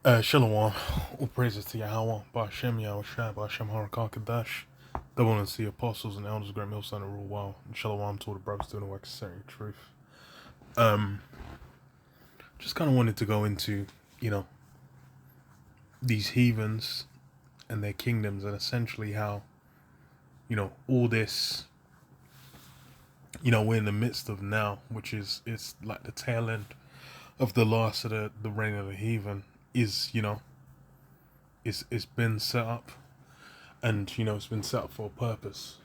Shalom, all praises to Yahweh, Ba'ashem Yahushua, Ba'ashem Harakakadash, double and the apostles and elders, great millstone and rule well, and Shalom to all the brothers doing the work of saying truth. Um, just kind of wanted to go into, you know, these heathens and their kingdoms, and essentially how, all this, we're in the midst of now, which is, it's like the tail end of the last of the reign of the heathen, is, it's been set up. And it's been set up for a purpose,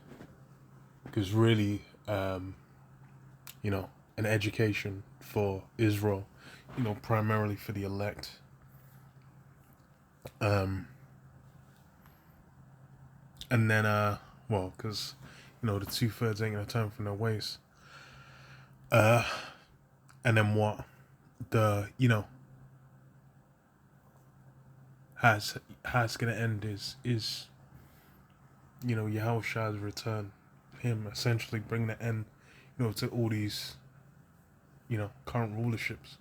because really, you know, an education for Israel, primarily for the elect. And then, well, because the 2/3 ain't gonna turn from their ways. And then what? The how it's gonna end is Yahushua's return, him essentially bring the end, to all these, current rulerships.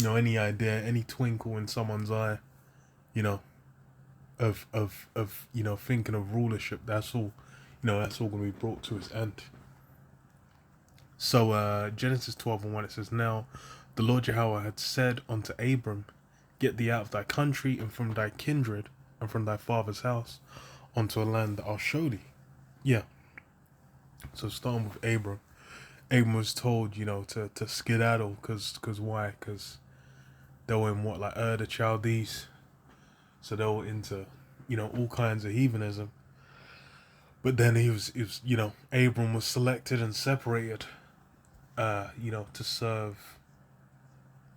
Any idea, any twinkle in someone's eye, you know, of thinking of rulership, that's all, that's all gonna be brought to its end. So Genesis 12:1, it says, "Now the Lord Yahweh had said unto Abram, Get thee out of thy country and from thy kindred and from thy father's house unto a land that I'll show thee." Yeah. So starting with Abram. Abram was told, to skedaddle, cause why? Cause they were in what, like the Chaldees. So they were into, all kinds of heathenism. But then he was, Abram was selected and separated, to serve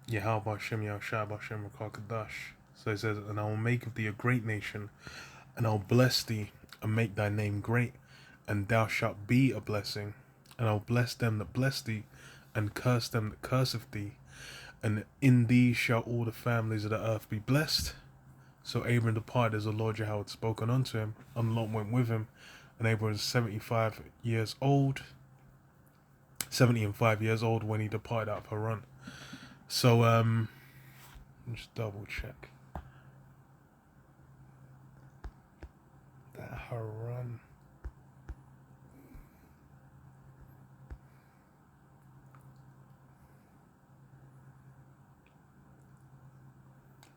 Yahweh Hashem Yahushua Hashem Rakakadash. So he says, "And I will make of thee a great nation, and I'll bless thee, and make thy name great, and thou shalt be a blessing. And I'll bless them that bless thee, and curse them that curseth thee. And in thee shall all the families of the earth be blessed." So Abram departed as the Lord Yahweh had spoken unto him, and Lot went with him. And Abram was 75 years old, 70 and 5 years old when he departed out of Haran. So, just double check. That Haran.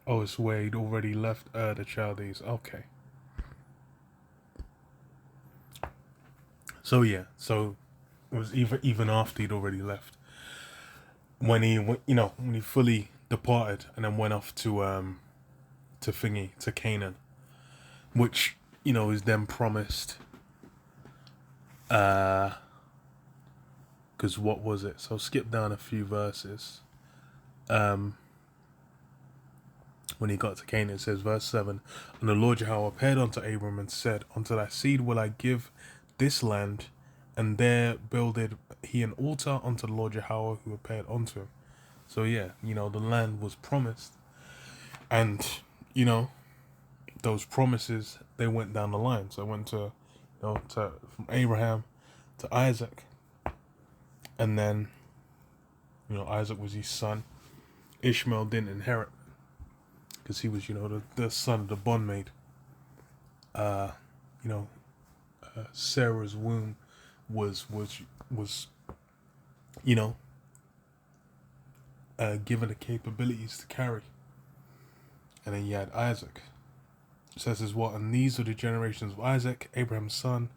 Oh, it's where he'd already left the Chaldees. Okay. So yeah, so it was even after he'd already left, when he fully departed and then went off to Canaan, which is then promised. Because what was it? So skip down a few verses. When he got to Canaan, it says, verse 7, "And the Lord Yahweh appeared unto Abram and said, Unto thy seed will I give this land, and there builded he an altar unto the Lord Yahweh who appeared unto him." So yeah, the land was promised. And, those promises, they went down the line. So it went to, from Abraham to Isaac. And then, Isaac was his son. Ishmael didn't inherit, because he was, the son of the bondmaid. Sarah's womb was given the capabilities to carry. And then you had Isaac. It says as what, and these are the generations of Isaac, Abraham's son.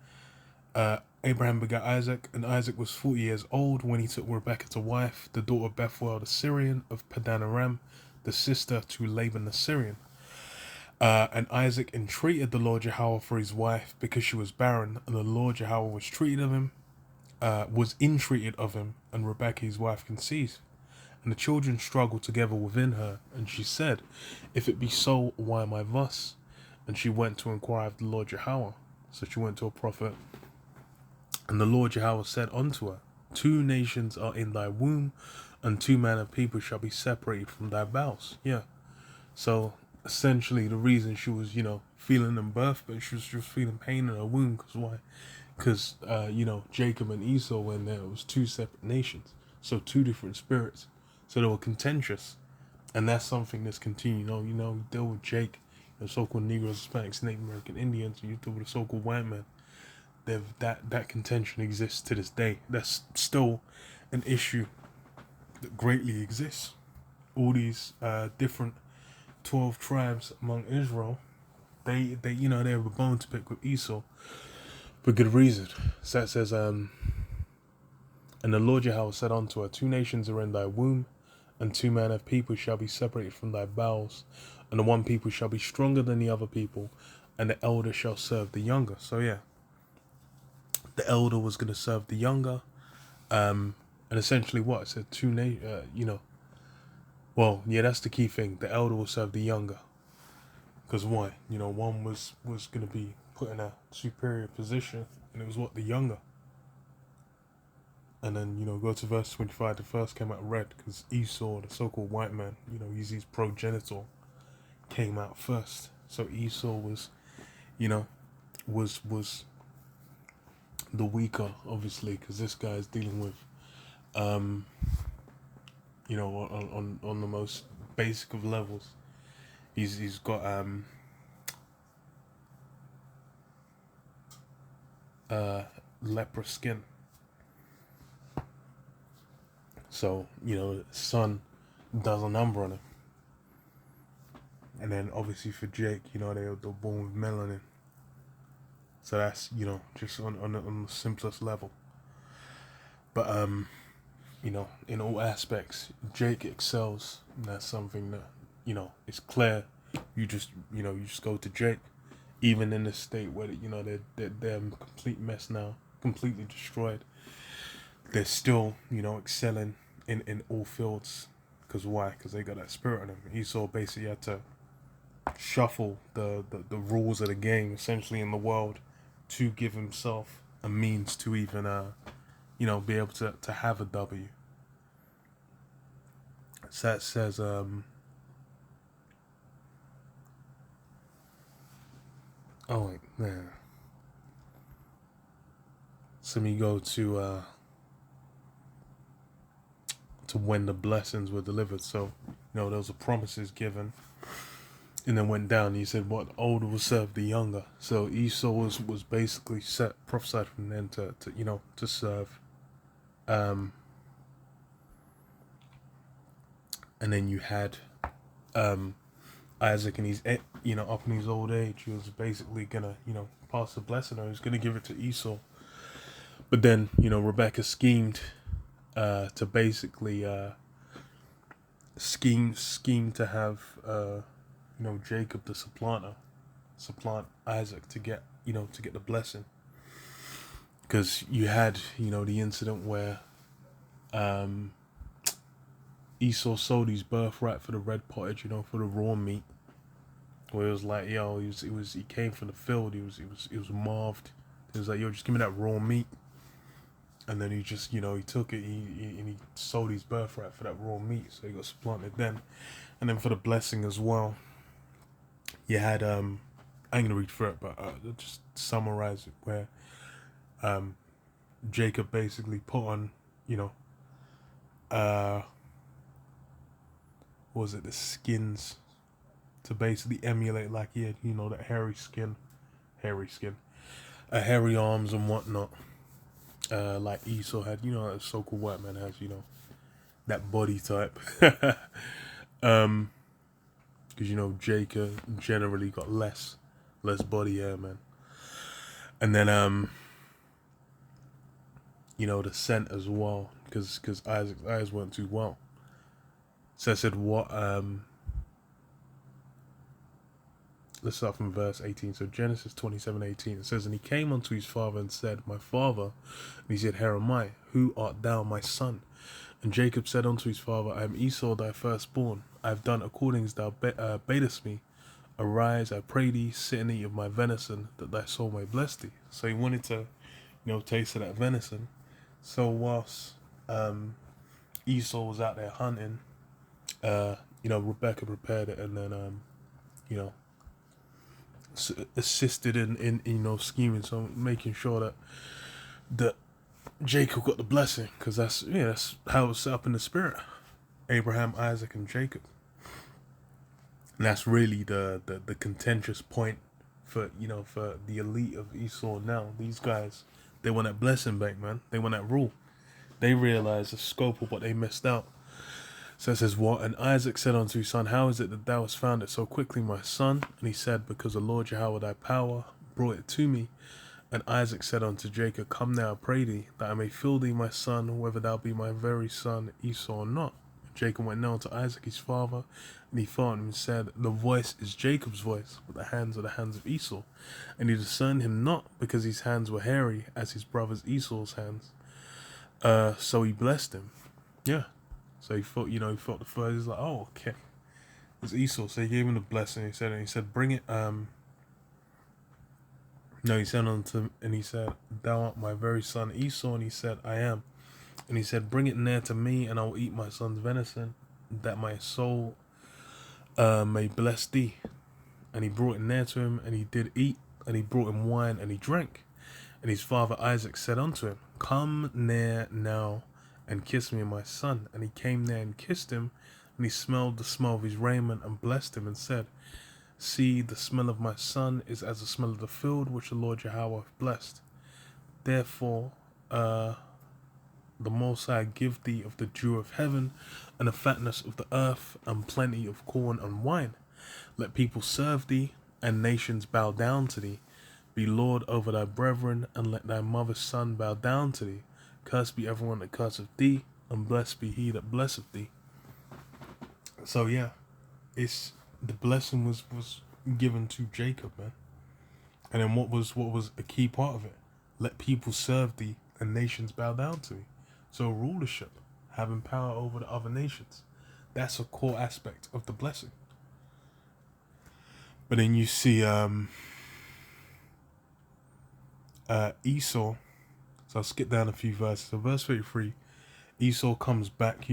Abraham begat Isaac, and Isaac was 40 years old when he took Rebekah to wife, the daughter of Bethuel the Syrian of Padan Aram, the sister to Laban the Syrian. And Isaac entreated the Lord Yahweh for his wife, because she was barren, and the Lord Yahweh was entreated of him, and Rebekah his wife conceived. And the children struggled together within her, and she said, "If it be so, why am I thus?" And she went to inquire of the Lord Yahweh. So she went to a prophet, and the Lord Yahweh said unto her, "Two nations are in thy womb, and two manner of people shall be separated from thy bowels." Yeah. So essentially the reason she was, feeling in birth, but she was just feeling pain in her womb, because why? Because, Jacob and Esau were in there. It was two separate nations. So two different spirits. So they were contentious. And that's something that's continued. You deal with Jake, the so-called Negroes, Hispanics, Native American Indians, and you deal with the so-called white man. That contention exists to this day. That's still an issue that greatly exists. All these different 12 tribes among Israel, they have a bone to pick with Esau for good reason. So that says, and the Lord Yahweh said unto her, 2 nations are in thy womb, and 2 manner of people shall be separated from thy bowels, and the one people shall be stronger than the other people, and the elder shall serve the younger. So yeah, the elder was going to serve the younger, and essentially what? It said well, yeah, that's the key thing. The elder will serve the younger. Because why? One was going to be put in a superior position, and it was what? The younger. And then, go to verse 25. The first came out red, because Esau, the so-called white man, his progenitor, came out first. So Esau was, was the weaker, obviously, because this guy is dealing with, on the most basic of levels. He's got leprous skin. So, the sun does a number on him. And then obviously for Jake, they're born with melanin. So that's, just on the simplest level. But in all aspects, Jake excels, and that's something that, it's clear. You just go to Jake, even in the state where they're a complete mess now, completely destroyed. They're still, excelling in all fields. Because why? Because they got that spirit in them. Esau basically had to shuffle the rules of the game essentially in the world to give himself a means to even be able to have a W. So that says so we go to when the blessings were delivered. So those are promises given, and then went down. He said, "What older will serve the younger." So Esau was basically prophesied from then to serve, and then you had Isaac, and he's up in his old age. He was basically gonna pass the blessing, or he was gonna give it to Esau. But then Rebecca schemed to basically scheme to have Jacob the supplant Isaac to get the blessing, because you had the incident where Esau sold his birthright for the red pottage, for the raw meat, where it was like, he came from the field, he was marved. He was like, just give me that raw meat. And then he just, he took it, he sold his birthright for that raw meat, so he got supplanted then. And then for the blessing as well, you had, I ain't gonna read through it, but just summarize it, where Jacob basically put on, what was it, the skins, to basically emulate like he had, that hairy arms and whatnot. Like Esau had, a so-called white man has, that body type. Because Jacob generally got less body hair, man. And then the scent as well, because Isaac's eyes weren't too well. So I said, what let's start from verse 18. So Genesis 27:18. It says, "And he came unto his father and said, My father. And he said, Here am I. Who art thou, my son? And Jacob said unto his father, I am Esau thy firstborn. I have done according as thou badest me. Arise, I pray thee, sit and eat of my venison, that thy soul may bless thee." So he wanted to, taste of that venison. So whilst Esau was out there hunting, Rebecca prepared it, and then assisted in scheming, so making sure that Jacob got the blessing, because that's how it was set up in the spirit. Abraham, Isaac, and Jacob. And that's really the contentious point for for the elite of Esau now. These guys, they want that blessing back, man. They want that rule. They realize the scope of what they missed out. So it says, what? And Isaac said unto his son, how is it that thou hast found it so quickly, my son? And he said, because the Lord Jehovah thy power brought it to me. And Isaac said unto Jacob, come now, I pray thee, that I may fill thee, my son, whether thou be my very son Esau or not. Jacob went now to Isaac his father, and he thought him and said, the voice is Jacob's voice, but the hands are the hands of Esau. And he discerned him not, because his hands were hairy as his brother's Esau's hands. So he blessed him. Yeah. So he thought, he thought the first, he's like, oh, okay. It's Esau. So he gave him the blessing. He said, bring it, no, he said unto him, and he said, thou art my very son Esau. And he said, I am. And he said, bring it near to me, and I will eat my son's venison, that my soul may bless thee. And he brought it near to him, and he did eat, and he brought him wine, and he drank. And his father Isaac said unto him, come near now, and kiss me, my son. And he came near and kissed him, and he smelled the smell of his raiment, and blessed him, and said, see, the smell of my son is as the smell of the field which the Lord Jehovah hath blessed. Therefore, the Most High give thee of the dew of heaven, and the fatness of the earth, and plenty of corn and wine. Let people serve thee, and nations bow down to thee. Be Lord over thy brethren, and let thy mother's son bow down to thee. Cursed be everyone that curseth thee, and blessed be he that blesseth thee. So yeah, it's the blessing was given to Jacob, man. And then what was a key part of it? Let people serve thee, and nations bow down to thee. So rulership, having power over the other nations, that's a core aspect of the blessing. But then you see Esau. So I'll skip down a few verses. So verse 33, Esau comes back,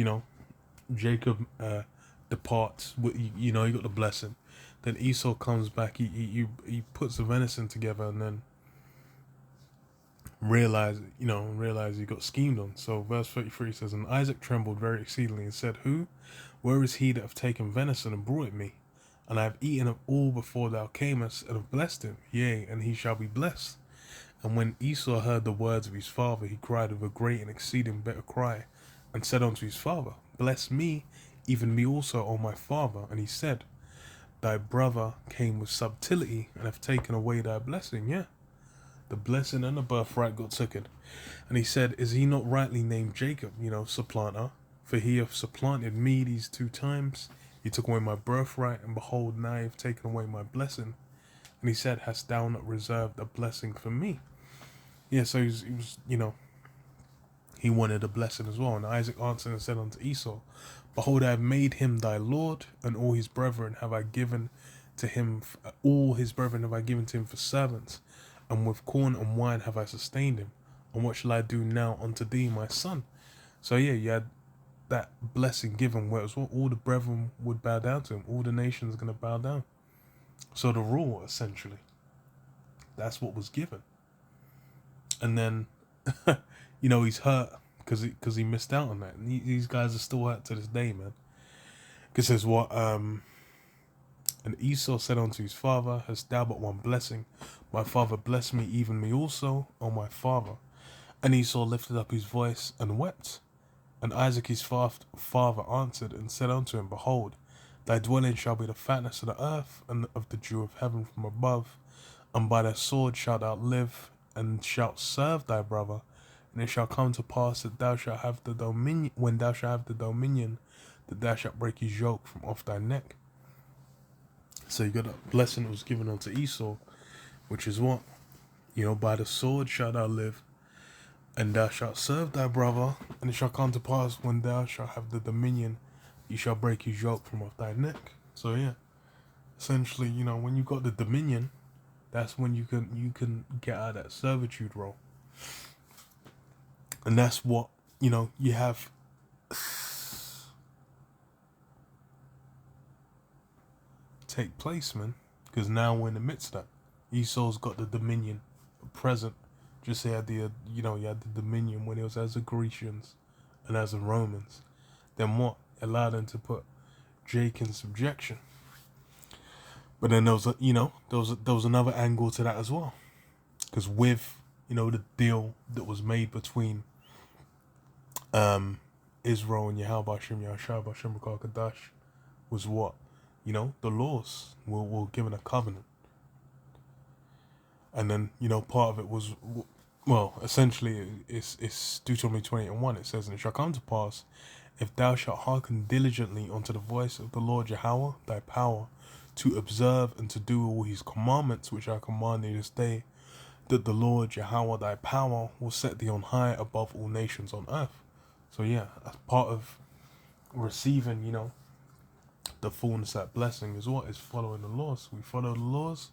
Jacob departs, you got the blessing. Then Esau comes back, he puts the venison together, and then realize he got schemed on. So verse 33 says, and Isaac trembled very exceedingly and said, where is he that hath taken venison and brought it me? And I have eaten of all before thou camest, and have blessed him, yea, and he shall be blessed. And when Esau heard the words of his father, he cried with a great and exceeding bitter cry, and said unto his father, bless me, even me also, O my father. And he said, thy brother came with subtlety, and have taken away thy blessing. Yeah, the blessing and the birthright got taken. And he said, is he not rightly named Jacob, supplanter? For he hath supplanted me these 2 times. He took away my birthright, and behold, now he hath taken away my blessing. And he said, hast thou not reserved a blessing for me? Yeah, so he was, he wanted a blessing as well. And Isaac answered and said unto Esau, behold, I have made him thy lord, and all his brethren have I given to him, for servants, and with corn and wine have I sustained him. And what shall I do now unto thee, my son? So yeah, you had that blessing given, where it was all the brethren would bow down to him. All the nations are going to bow down. So the rule, essentially, that's what was given. And then, he's hurt because he missed out on that. And these guys are still hurt to this day, man. Because says what? And Esau said unto his father, hast thou but one blessing? My father blessed me, even me also, O my father. And Esau lifted up his voice and wept. And Isaac his father answered and said unto him, behold, thy dwelling shall be the fatness of the earth, and of the dew of heaven from above. And by thy sword shalt thou live, and shalt serve thy brother. And it shall come to pass that thou shalt have the dominion, when thou shalt have the dominion, that thou shalt break his yoke from off thy neck. So you got a blessing that was given unto Esau, which is what? By the sword shalt thou live, and thou shalt serve thy brother, and it shall come to pass when thou shalt have the dominion, you shall break his yoke from off thy neck. So yeah, essentially, when you got the dominion, that's when you can get out of that servitude role. And that's what, you have take place, man. Because now we're in the midst of that. Esau's got the dominion present. Just he had the, he had the dominion when it was as the Grecians and as the Romans. Then what? Allowed them to put Jake in subjection. But then there was there was another angle to that as well, because with the deal that was made between Israel and Yahweh Hashem Yahshua Hashem Kadash was what the laws were given a covenant, and then part of it was, well, essentially it's Deuteronomy 28:1. It says, "And it shall come to pass, if thou shalt hearken diligently unto the voice of the Lord Yahweh thy power, to observe and to do all his commandments which I command thee this day, that the Lord Yahweh thy power will set thee on high above all nations on earth." So yeah, as part of receiving, the fullness of that blessing is what? Is following the laws. We follow the laws,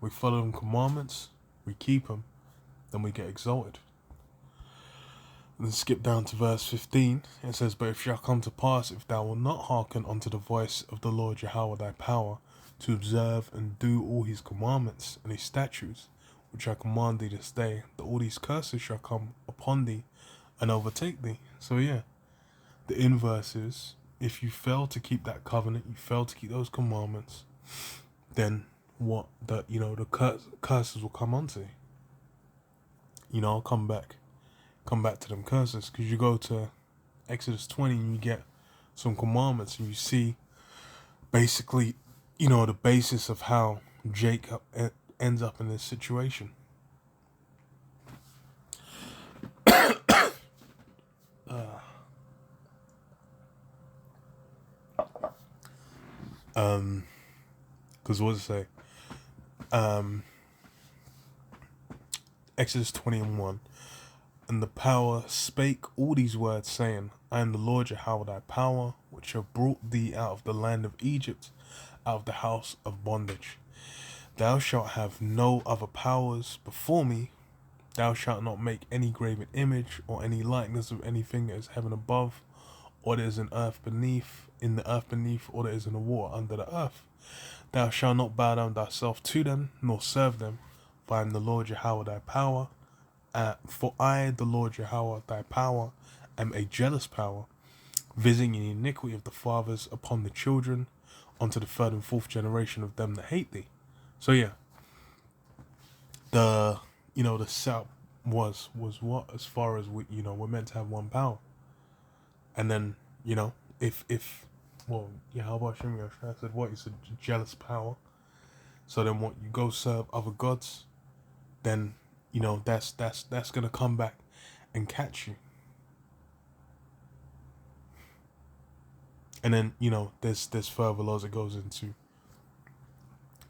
we follow the commandments, we keep them, then we get exalted. And then skip down to verse 15. It says, "But it shall come to pass, if thou wilt not hearken unto the voice of the Lord Yahweh thy power, to observe and do all his commandments and his statutes, which I command thee this day, that all these curses shall come upon thee and overtake thee." So yeah, the inverse is, if you fail to keep that covenant, you fail to keep those commandments, then what? The curses will come onto you. I'll come back to them curses, because you go to Exodus 20 and you get some commandments and you see basically the basis of how Jacob ends up in this situation. Because what does it say? Exodus 20:1. "And the power spake all these words, saying, I am the Lord Yahweh thy power, which have brought thee out of the land of Egypt, out of the house of bondage. Thou shalt have no other powers before me. Thou shalt not make any graven image, or any likeness of anything that is heaven above, or that is in the earth beneath, or that is in the water under the earth. Thou shalt not bow down thyself to them, nor serve them. For I am the Lord Yahweh thy power. For I, the Lord Yahweh thy power, am a jealous power, visiting the iniquity of the fathers upon the children, unto the third and fourth generation of them that hate thee." So yeah, the setup was what, as far as we're meant to have one power, and then if Yahweh Hashem Yahshua said what? He said jealous power. So then what? You go serve other gods, then that's gonna come back and catch you. And then there's further laws it goes into.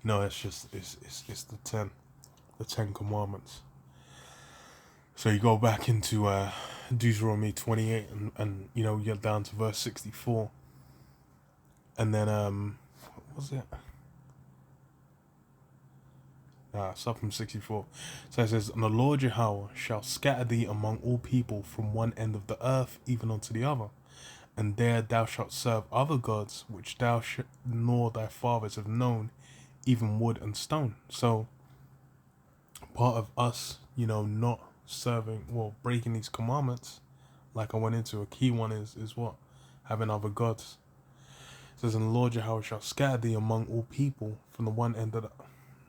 It's the 10 commandments. So you go back into Deuteronomy 28 and you get down to verse 64. And then what was it? Start from 64. So it says, "And the Lord Yahweh shall scatter thee among all people from one end of the earth even unto the other. And there thou shalt serve other gods, which thou nor thy fathers have known, even wood and stone." So part of us, not serving, breaking these commandments, like I went into, a key one is what? Having other gods. It says, "And the Lord Yahweh shall scatter thee among all people from the one end of the..."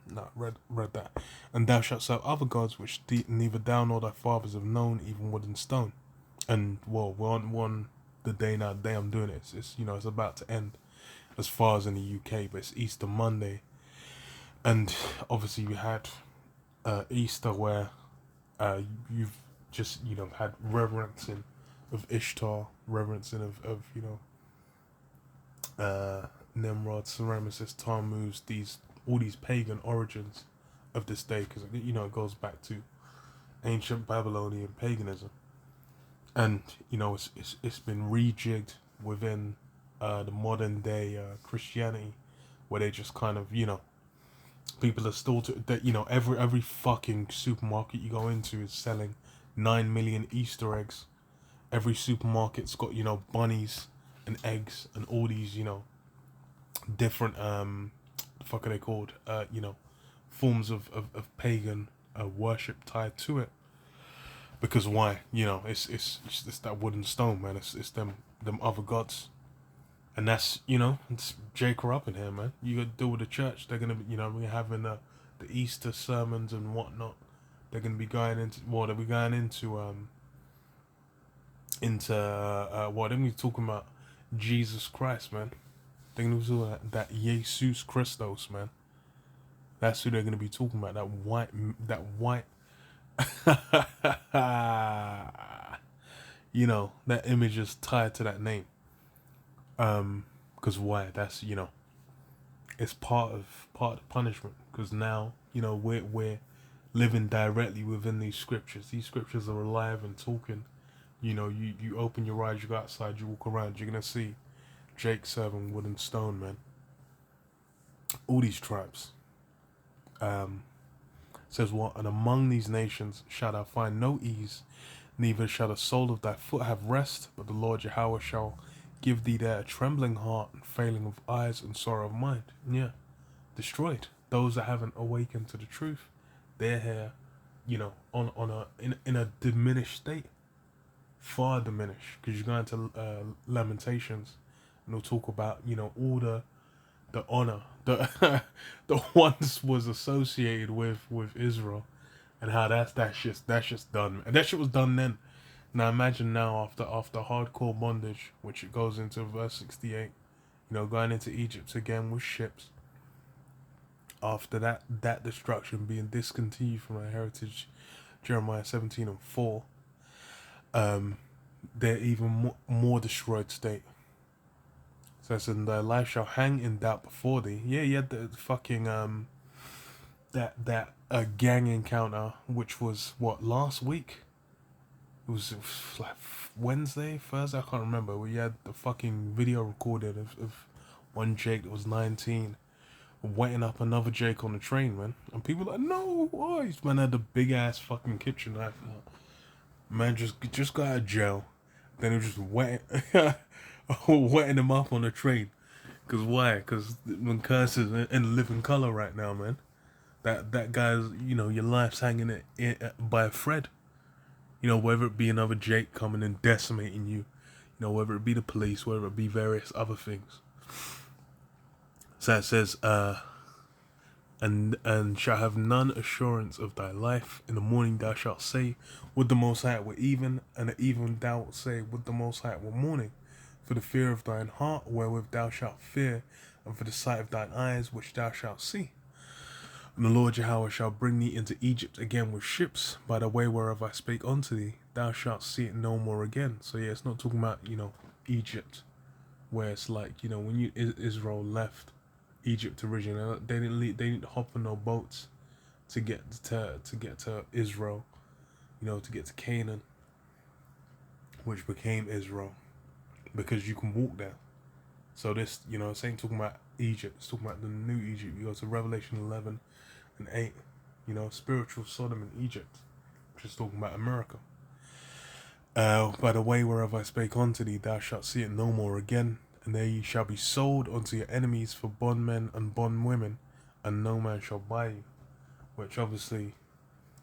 No, read that. "And thou shalt serve other gods, which neither thou nor thy fathers have known, even wood and stone." And we're on the day now. The day I'm doing it, it's it's about to end, as far as in the UK, but it's Easter Monday, and obviously you had Easter where you've just had reverencing of Ishtar, reverencing of Nimrod, Semiramis, Tammuz, all these pagan origins of this day, because it goes back to ancient Babylonian paganism, and it's been rejigged within the modern day Christianity, where they just kind of people are still every fucking supermarket you go into is selling 9 million Easter eggs. Every supermarket's got bunnies and eggs and all these different the fuck are they called? Forms of pagan worship tied to it. Because why? It's that wood and stone, man. It's them other gods. And that's, it's J. Corrupt in here, man. You got to deal with the church. They're gonna be, we're having the Easter sermons and whatnot. They're gonna be going they'll be going they're gonna be talking about Jesus Christ, man. They're gonna be talking about that Jesus Christos, man. That's who they're gonna be talking about. That white. That image is tied to that name. Because why? That's it's part of the punishment. Because now we're living directly within these scriptures. These scriptures are alive and talking. You open your eyes, you go outside, you walk around, you're gonna see Jake serving wood and stone, man. All these tribes. Says what? And among these nations shall thou find no ease, neither shall the sole of thy foot have rest, but the Lord Yahweh shall give thee there a trembling heart and failing of eyes and sorrow of mind. And yeah, destroyed. Those that haven't awakened to the truth, they're here, in a diminished state. Far diminished. Because you go into Lamentations and they'll talk about, all the honor the the once was associated with Israel, and how that's just done, and that shit was done then. Now imagine now after hardcore bondage, which it goes into verse 68, going into Egypt again with ships. After that destruction being discontinued from our heritage, Jeremiah 17:4, they're even more destroyed state. So it says, and thy life shall hang in doubt before thee. Yeah, you had the fucking that gang encounter, which was what, last week? It was like Wednesday, Thursday, I can't remember. We had the fucking video recorded of one Jake that was 19 wetting up another Jake on the train, man. And people were like, no, why? This man had the big ass fucking kitchen knife. Man just got out of jail. Then he was just wetting him up on the train. Cause why? Cause when Curse is in living color right now, man. That guy's, your life's hanging by a thread. Whether it be another Jake coming and decimating you, whether it be the police, whether it be various other things. So it says, and shall have none assurance of thy life. In the morning thou shalt say, would the Most High were even, and at even thou wilt say, would the Most High were morning. For the fear of thine heart wherewith thou shalt fear, and for the sight of thine eyes which thou shalt see. And the Lord Yahweh shall bring thee into Egypt again with ships, by the way whereof I spake unto thee. Thou shalt see it no more again. So yeah, it's not talking about, Egypt, where it's like, when Israel left Egypt originally, they didn't hop on no boats to get to Israel, to get to Canaan, which became Israel, because you can walk there. So this, this ain't talking about Egypt, it's talking about the new Egypt. You go to Revelation 11 and 8, spiritual Sodom and Egypt, which is talking about America. By the way whereof I spake unto thee, thou shalt see it no more again, and there ye shall be sold unto your enemies for bondmen and bondwomen, and no man shall buy you. Which obviously,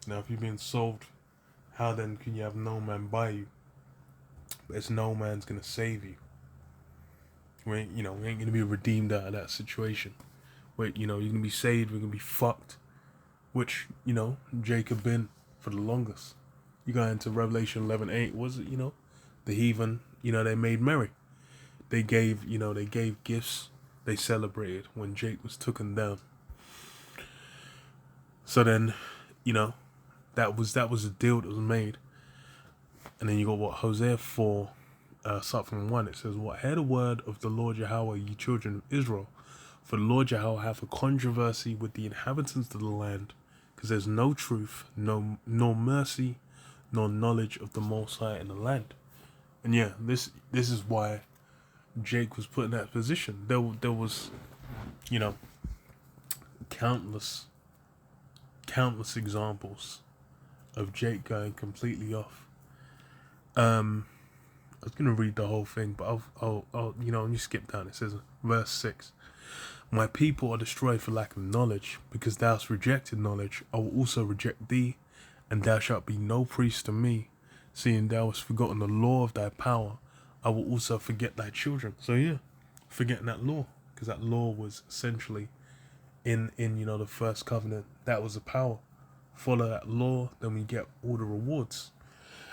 if you're being sold, how then can you have no man buy you? But it's no man's gonna save you. We ain't gonna be redeemed out of that situation. Wait, you're gonna be saved, we're gonna be fucked. Which, Jacob been for the longest. You go into Revelation 11:8, was it, the heathen, they made merry. They gave gifts, they celebrated when Jake was taken down. So then, that was a deal that was made. And then you got what, Hosea 4, start from 1, it says, what, hear the word of the Lord Yahweh, ye children of Israel. For the Lord Yahweh hath a controversy with the inhabitants of the land, because there's no truth, nor mercy, nor knowledge of the Most High in the land. And yeah, this is why Jake was put in that position. There was, countless examples of Jake going completely off. I was gonna read the whole thing, but I'll let me skip down. It says, verse 6. My people are destroyed for lack of knowledge, because thou hast rejected knowledge. I will also reject thee, and thou shalt be no priest to me, seeing thou hast forgotten the law of thy power. I will also forget thy children. So yeah, forgetting that law, because that law was essentially in the first covenant. That was the power. Follow that law, then we get all the rewards.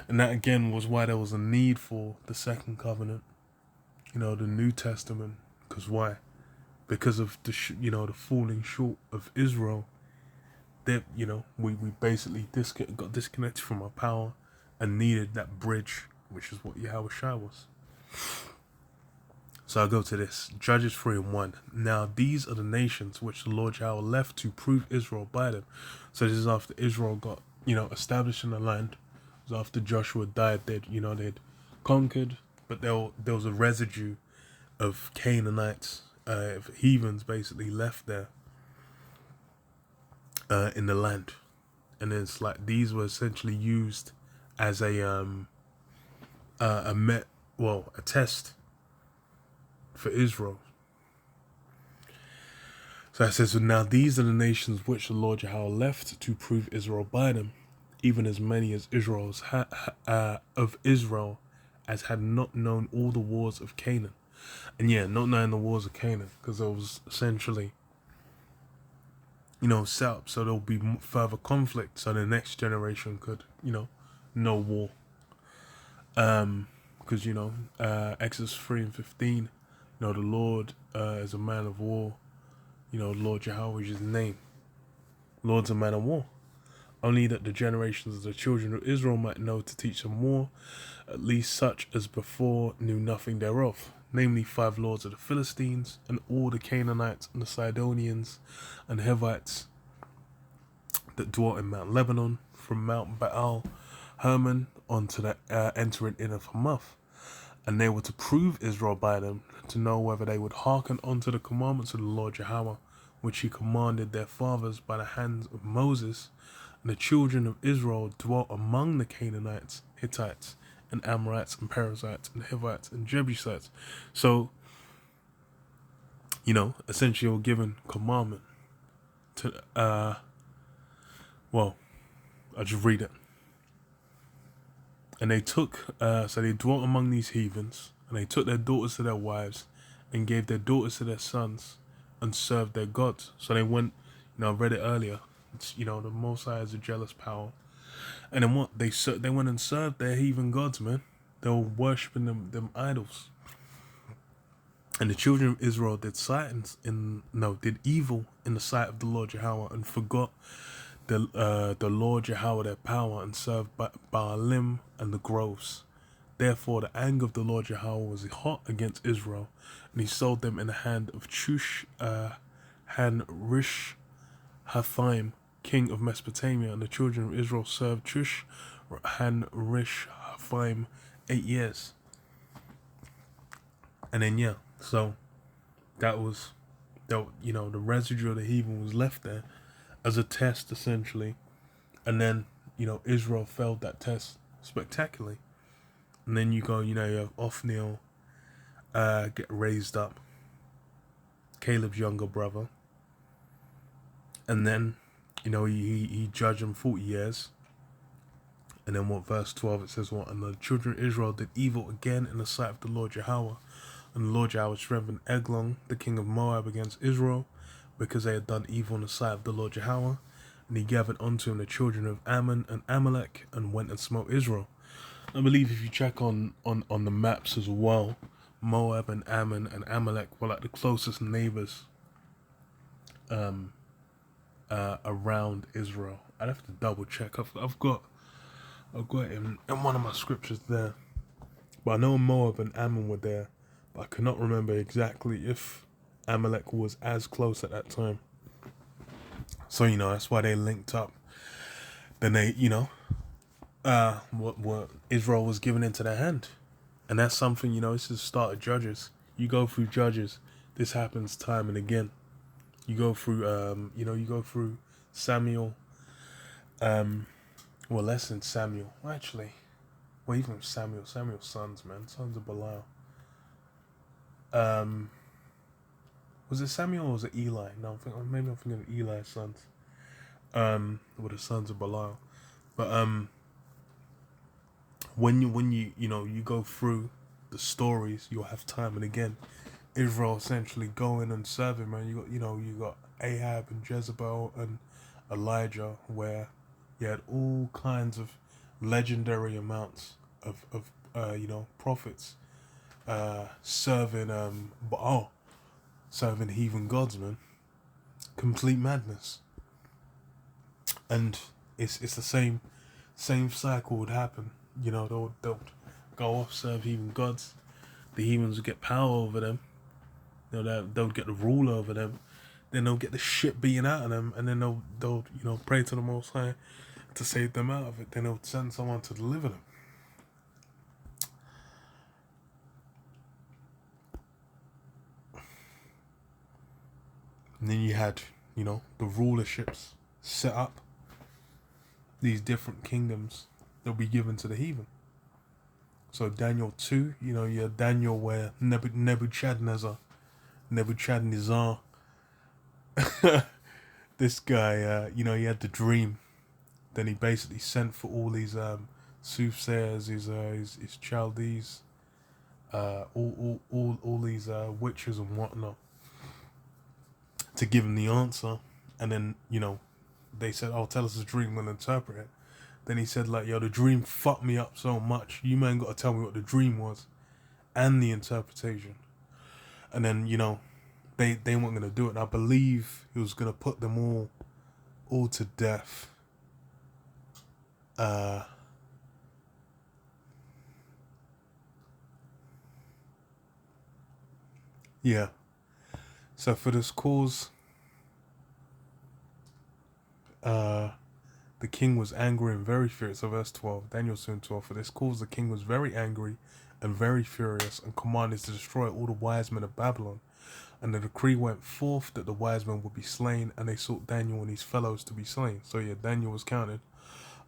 And that again was why there was a need for the second covenant, the New Testament. Because why? Because of the falling short of Israel. That we basically got disconnected from our power and needed that bridge, which is what Yahweh Shai was. So I go to this, Judges 3:1. Now these are the nations which the Lord Yahweh left to prove Israel by them. So this is after Israel got, established in the land. It was after Joshua died. They'd conquered, but there was a residue of Canaanites, heathens basically left there in the land. And it's like these were essentially used as a test for Israel. So it says, now these are the nations which the Lord Yahweh left to prove Israel by them, even as many as of Israel as had not known all the wars of Canaan. And not knowing the wars of Canaan, because it was essentially, set up so there'll be further conflict, so the next generation could, know war. Because Exodus 3:15, the Lord is a man of war. Lord Yahweh is his name. Lord's a man of war. Only that the generations of the children of Israel might know to teach them war, at least such as before knew nothing thereof, namely 5 lords of the Philistines, and all the Canaanites, and the Sidonians, and Hivites that dwelt in Mount Lebanon, from Mount Baal Hermon unto the entering in of Hamath. And they were to prove Israel by them, to know whether they would hearken unto the commandments of the Lord Yahweh, which he commanded their fathers by the hands of Moses. And the children of Israel dwelt among the Canaanites, Hittites, and Amorites, and Perizzites, and Hivites, and Jebusites. So, essentially were given commandment to, I'll just read it. And they took, so they dwelt among these heathens, and they took their daughters to their wives, and gave their daughters to their sons, and served their gods. So they went, I read it earlier, the Most High is a jealous power. And then what? They went and served their heathen gods, man. They were worshipping them idols. And the children of Israel did evil in the sight of the Lord Yahweh, and forgot the Lord Yahweh their power, and served Baalim and the groves. Therefore the anger of the Lord Yahweh was hot against Israel, and he sold them in the hand of Chush Han-Rish-Hathaim, king of Mesopotamia. And the children of Israel served Chush Han-Rish-Hathaim 8 years. And then so that was the residue of the heathen was left there as a test, essentially. And then, Israel failed that test spectacularly. And then you have Othniel get raised up, Caleb's younger brother. And then, he judged him 40 years. And then verse 12, it says what? And the children of Israel did evil again in the sight of the Lord Yahweh. And the Lord Yahweh strengthened Eglon, the king of Moab, against Israel, because they had done evil in the sight of the Lord Yahweh. And he gathered unto him the children of Ammon and Amalek, and went and smote Israel. I believe if you check on the maps as well, Moab and Ammon and Amalek were like the closest neighbors around Israel. I'd have to double check. I've got it in one of my scriptures there. But I know Moab and Ammon were there, but I cannot remember exactly if Amalek was as close at that time. So, that's why they linked up. Then they, what Israel was given into their hand. And that's something, this is the start of Judges. You go through Judges, this happens time and again. You go through, Samuel, less than Samuel. Actually, even Samuel's sons, man. Sons of Belial. Was it Samuel or was it Eli? No, maybe I'm thinking of Eli's sons. With the sons of Belial. But when you go through the stories, you'll have time and again Israel essentially going and serving, man. You got Ahab and Jezebel and Elijah, where you had all kinds of legendary amounts of prophets serving Baal, serving heathen gods, man. Complete madness. And it's the same cycle would happen. They'll go off, serve heathen gods. The heathens would get power over them. They'll get the rule over them. Then they'll get the shit beaten out of them, and then they'll pray to the Most High to save them out of it. Then they'll send someone to deliver them. And then you had, the rulerships set up. These different kingdoms that will be given to the heathen. So Daniel 2, you had Daniel where Nebuchadnezzar, this guy, he had the dream. Then he basically sent for all these soothsayers, his Chaldees, all these witches and whatnot, to give him the answer. And then, they said, "Oh, tell us the dream, we'll interpret it." Then he said, like, "Yo, the dream fucked me up so much. You man got to tell me what the dream was and the interpretation." And then, they weren't gonna do it. And I believe he was gonna put them all to death. Yeah. So for this cause, the king was angry and very furious. So verse 12, Daniel 2:12. For this cause the king was very angry and very furious, and commanded to destroy all the wise men of Babylon. And the decree went forth that the wise men would be slain, and they sought Daniel and his fellows to be slain. So yeah, Daniel was counted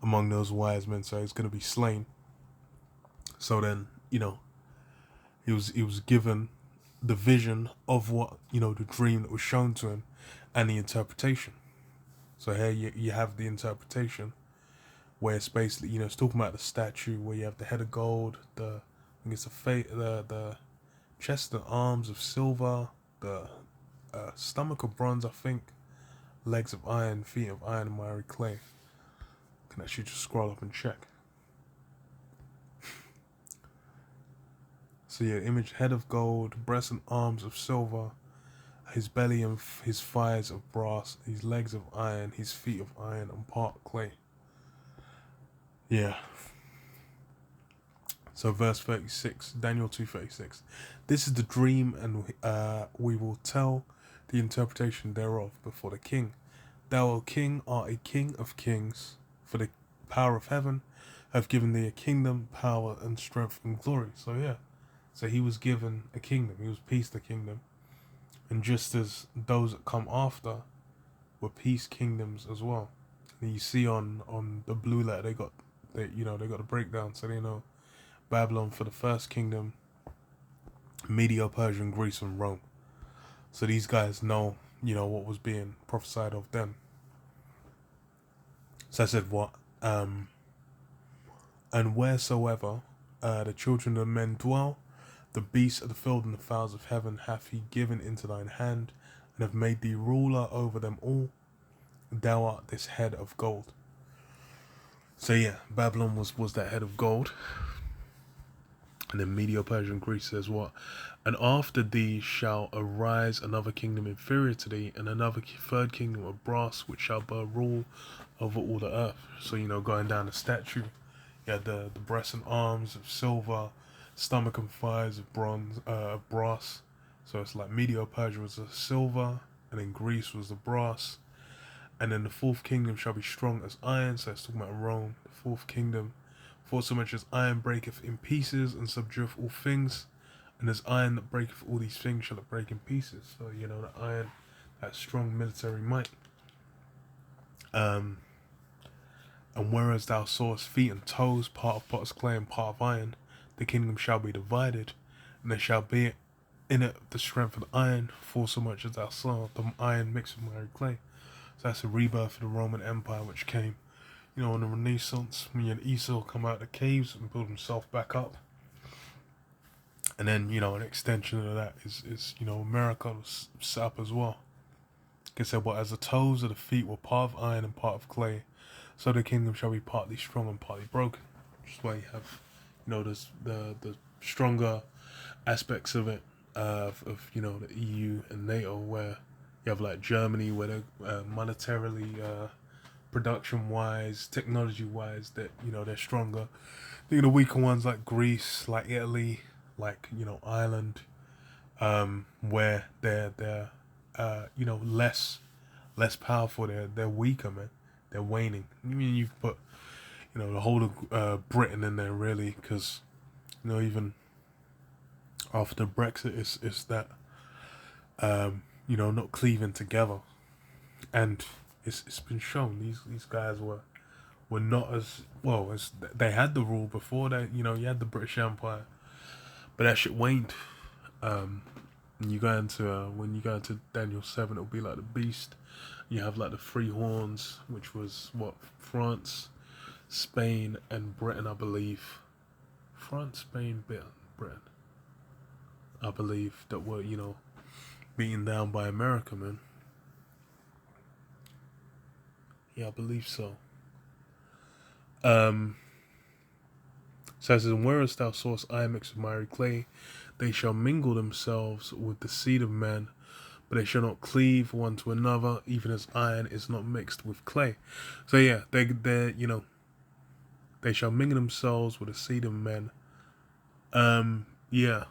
among those wise men, so he's going to be slain. So then, he was given the vision of what, the dream that was shown to him and the interpretation. So here you have the interpretation, where it's basically, it's talking about the statue where you have the head of gold, the chest and arms of silver, the stomach of bronze, I think, legs of iron, feet of iron, and miry clay. Can actually just scroll up and check. So yeah, image, head of gold, breast and arms of silver, his belly and his thighs of brass, his legs of iron, his feet of iron, and part clay. Yeah. So verse 36, Daniel 2:36. This is the dream, and we will tell the interpretation thereof before the king. Thou, O king, art a king of kings, for the power of heaven have given thee a kingdom, power, and strength, and glory. So yeah. So he was given a kingdom. He was peace the kingdom. And just as those that come after were peace kingdoms as well. And you see on the blue letter they got a breakdown, so they know Babylon for the first kingdom, Medio Persia, Greece, and Rome. So these guys know, what was being prophesied of them. So I said what? And wheresoever the children of men dwell, the beasts of the field and the fowls of heaven hath he given into thine hand, and have made thee ruler over them all. Thou art this head of gold. So yeah, Babylon was that head of gold. And then Medio Persia and Greece says what? And after thee shall arise another kingdom inferior to thee, and another third kingdom of brass, which shall bear rule over all the earth. So, going down the statue, you had the breast and arms of silver, stomach and thighs of bronze, brass. So it's like Medio Persia was the silver, and then Greece was the brass. And then the fourth kingdom shall be strong as iron. So it's talking about Rome, the fourth kingdom. For so much as iron breaketh in pieces and subdueth all things, and as iron that breaketh all these things shall it break in pieces. So, the iron, that strong military might. And whereas thou sawest feet and toes, part of potter's clay and part of iron, the kingdom shall be divided, and there shall be in it the strength of the iron, for so much as thou saw the iron mixed with miry clay. So that's a rebirth of the Roman Empire, which came, in the Renaissance, when you had Esau come out of the caves and build himself back up. And then, an extension of that is America was set up as well. It said, "Well, as the toes of the feet were part of iron and part of clay, so the kingdom shall be partly strong and partly broken." Which is why you have, there's the stronger aspects of it, of the EU and NATO, where you have like Germany, where they're monetarily, production wise, technology wise, that they're stronger. I think the weaker ones like Greece, like Italy, like Ireland, where they're less powerful. They're weaker, man. They're waning. I mean, you've put the whole of Britain in there, really, because even after Brexit, it's that not cleaving together, and it's been shown these guys were not as well as they had the rule before that. You had the British Empire, but that shit waned. And you go into when you go into Daniel 7, it'll be like the beast. You have like the three horns, which was what, France, Spain, and Britain, I believe. France, Spain, Britain, I believe, that were beaten down by America, man. Yeah, I believe so. So it says, "And whereas thou sawest iron mixed with miry clay, they shall mingle themselves with the seed of men, but they shall not cleave one to another, even as iron is not mixed with clay." So yeah, they they shall mingle themselves with the seed of men. Yeah.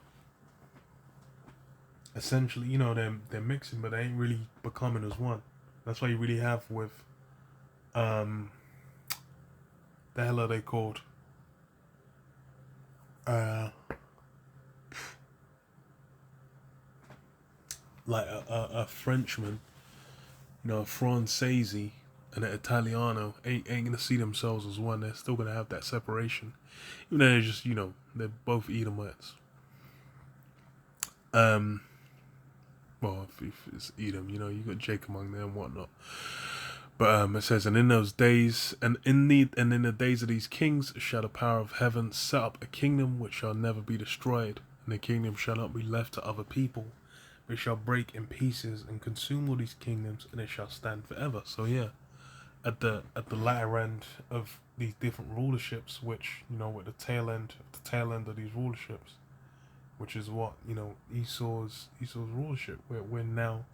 Essentially, they're mixing, but they ain't really becoming as one. That's why you really have with the hell are they called? Like a Frenchman, a Francese and an Italiano ain't gonna see themselves as one. They're still gonna have that separation, even though they're just they're both Edomites. Well, if it's Edom, you got Jacob among them and whatnot. But it says, "And in those days, and in the days of these kings, shall the power of heaven set up a kingdom which shall never be destroyed, and the kingdom shall not be left to other people. It shall break in pieces and consume all these kingdoms, and it shall stand forever." So yeah, at the latter end of these different rulerships, which with the tail end of these rulerships, which is what Esau's rulership. We're now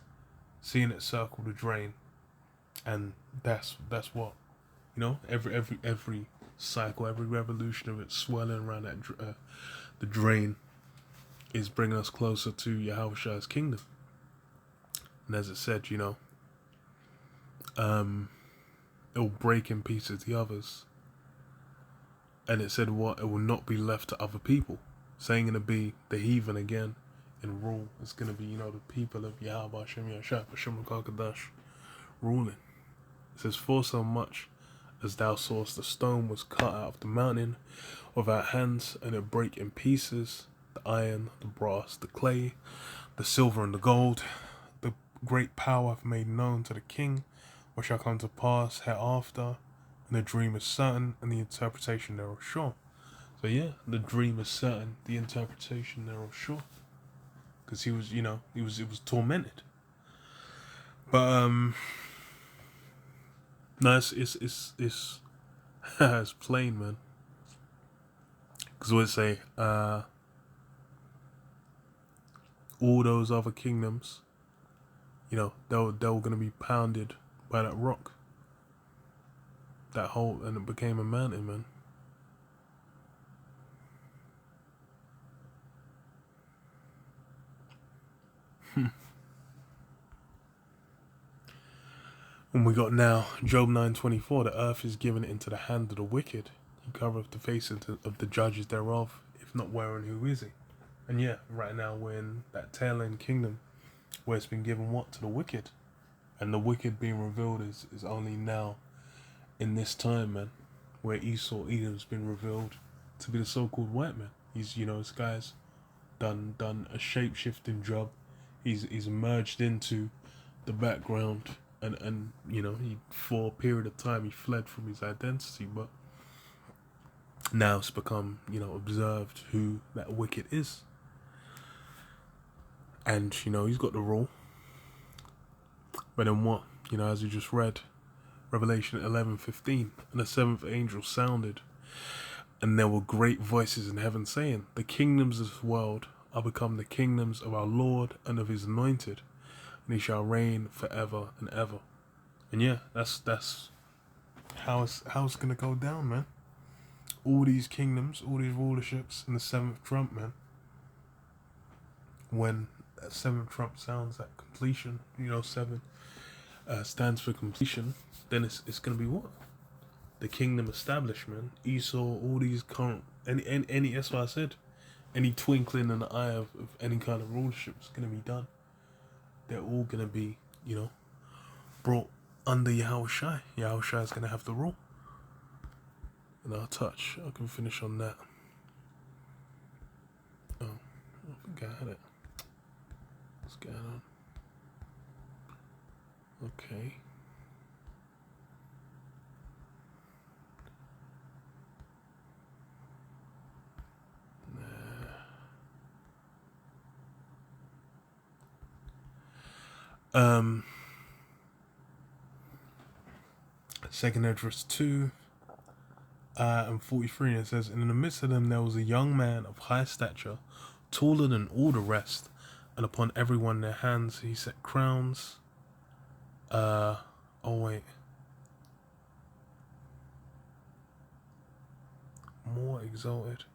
seeing it circle the drain, and that's what every cycle, every revolution of it swirling around that the drain is bringing us closer to Yahushua's kingdom. And as it said, it'll break in pieces the others, and it said what, it will not be left to other people. So ain't gonna be the heathen again in rule. It's gonna be the people of Yahweh Hashem Yahshua Hashem Kakadash ruling. It says, "For so much as thou sawest the stone was cut out of the mountain of our hands, and it brake in pieces, the iron, the brass, the clay, the silver, and the gold. The great power hath made known to the king what shall come to pass hereafter, and the dream is certain, and the interpretation thereof sure." So yeah, the dream is certain, the interpretation thereof sure, because he was, it was tormented. But no, it's it's plain, man. Because what it say, all those other kingdoms, they were gonna be pounded by that rock, that hole, and it became a mountain, man. And we got now Job 9:24. "The earth is given into the hand of the wicked. He covereth the face of the judges thereof. If not, wherein who is he?" And yeah, right now we're in that tail end kingdom where it's been given what, to the wicked, and the wicked being revealed is only now in this time, man, where Edom's been revealed to be the so-called white man. He's this guy's done a shape-shifting job. He's merged into the background, and he, for a period of time, he fled from his identity, but now it's become observed who that wicked is. And, he's got the rule. But then what? As you just read, Revelation 11:15, and the seventh angel sounded, and there were great voices in heaven saying, the kingdoms of this world are become the kingdoms of our Lord and of his anointed, and he shall reign forever and ever. And yeah, that's how it's gonna go down, man. All these kingdoms, all these rulerships in the seventh trump, man. When that seventh trump sounds at completion, seven stands for completion, then it's gonna be what? The kingdom establishment, Esau, all these current, any that's what I said, any twinkling in the eye of any kind of rulership is going to be done. They're all going to be, brought under Yahushua. Yahushua is going to have the rule. And I can finish on that. Oh, I think I had it. What's going on? Okay. Second Esdras 2 and 43, it says, and in the midst of them there was a young man of high stature, taller than all the rest, and upon everyone their hands he set crowns. Oh wait. More exalted.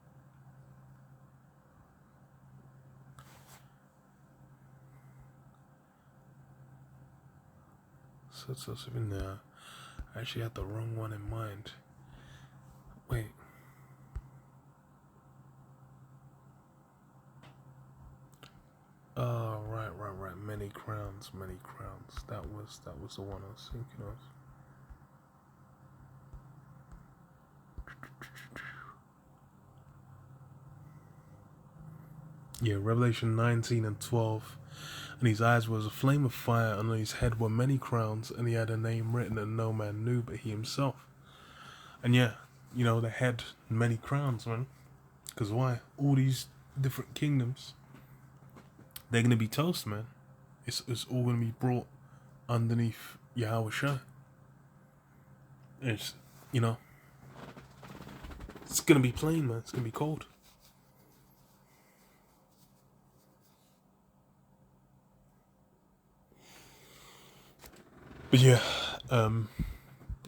So it's in there. I actually had the wrong one in mind. Wait. Oh, right. Many crowns. That was the one I was thinking of. Yeah, Revelation 19 and 12. And his eyes was a flame of fire, and on his head were many crowns, and he had a name written that no man knew but he himself. And yeah, they had many crowns, man. Because why? All these different kingdoms, they're going to be toast, man. It's all going to be brought underneath Yahushua. It's, it's going to be plain, man. It's going to be cold. But yeah, I'll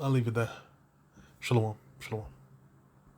leave it there. Shalom.